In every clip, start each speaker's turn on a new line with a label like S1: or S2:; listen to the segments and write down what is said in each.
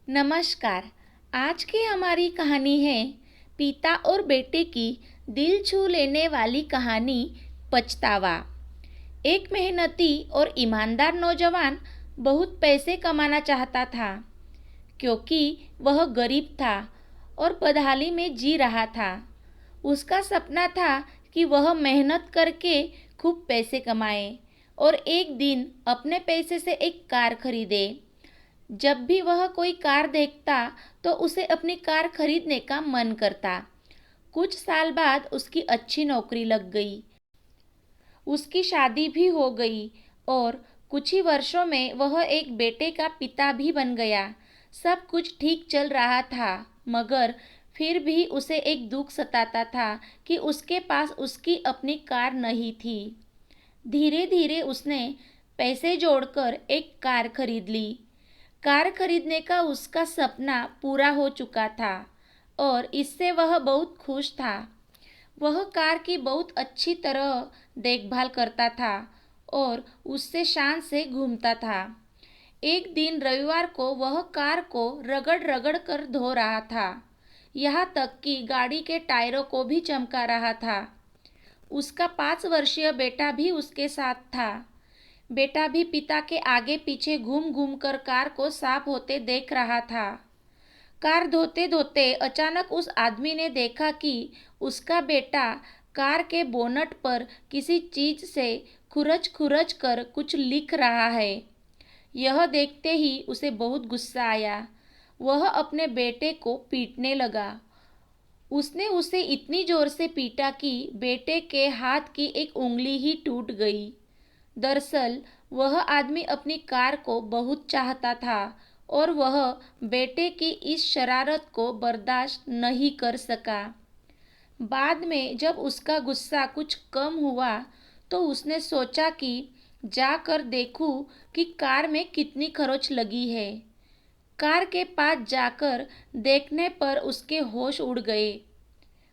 S1: नमस्कार। आज की हमारी कहानी है पिता और बेटे की दिल छू लेने वाली कहानी पछतावा। एक मेहनती और ईमानदार नौजवान बहुत पैसे कमाना चाहता था क्योंकि वह गरीब था और बदहाली में जी रहा था। उसका सपना था कि वह मेहनत करके खूब पैसे कमाए और एक दिन अपने पैसे से एक कार खरीदे। जब भी वह कोई कार देखता तो उसे अपनी कार खरीदने का मन करता। कुछ साल बाद उसकी अच्छी नौकरी लग गई, उसकी शादी भी हो गई और कुछ ही वर्षों में वह एक बेटे का पिता भी बन गया। सब कुछ ठीक चल रहा था, मगर फिर भी उसे एक दुख सताता था कि उसके पास उसकी अपनी कार नहीं थी। धीरे धीरे उसने पैसे जोड़कर एक कार खरीद ली। कार खरीदने का उसका सपना पूरा हो चुका था और इससे वह बहुत खुश था। वह कार की बहुत अच्छी तरह देखभाल करता था और उससे शान से घूमता था। एक दिन रविवार को वह कार को रगड़ रगड़ कर धो रहा था, यहाँ तक कि गाड़ी के टायरों को भी चमका रहा था। उसका 5 वर्षीय बेटा भी उसके साथ था। बेटा भी पिता के आगे पीछे घूम घूम कर कार को साफ होते देख रहा था। कार धोते धोते अचानक उस आदमी ने देखा कि उसका बेटा कार के बोनट पर किसी चीज से खुरच खुरच कर कुछ लिख रहा है। यह देखते ही उसे बहुत गुस्सा आया। वह अपने बेटे को पीटने लगा। उसने उसे इतनी जोर से पीटा कि बेटे के हाथ की एक उंगली ही टूट गई। दरअसल वह आदमी अपनी कार को बहुत चाहता था और वह बेटे की इस शरारत को बर्दाश्त नहीं कर सका। बाद में जब उसका गुस्सा कुछ कम हुआ तो उसने सोचा कि जाकर देखूं कि कार में कितनी खरोच लगी है। कार के पास जाकर देखने पर उसके होश उड़ गए।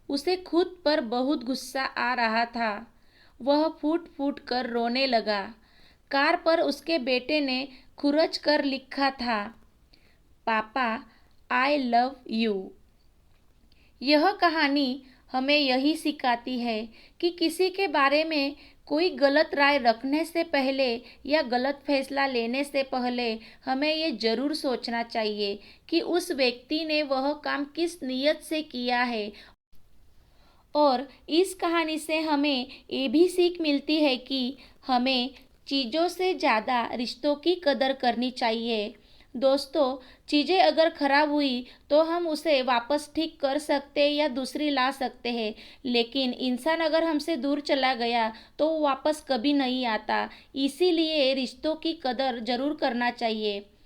S1: उसे खुद पर बहुत गुस्सा आ रहा था। वह फूट फूट कर रोने लगा। कार पर उसके बेटे ने खुरच कर लिखा था, पापा आई लव यू। यह कहानी हमें यही सिखाती है कि किसी के बारे में कोई गलत राय रखने से पहले या गलत फैसला लेने से पहले हमें ये जरूर सोचना चाहिए कि उस व्यक्ति ने वह काम किस नीयत से किया है। और इस कहानी से हमें ये भी सीख मिलती है कि हमें चीज़ों से ज़्यादा रिश्तों की कदर करनी चाहिए। दोस्तों, चीज़ें अगर ख़राब हुई तो हम उसे वापस ठीक कर सकते या दूसरी ला सकते हैं, लेकिन इंसान अगर हमसे दूर चला गया तो वो वापस कभी नहीं आता। इसीलिए रिश्तों की कदर ज़रूर करना चाहिए।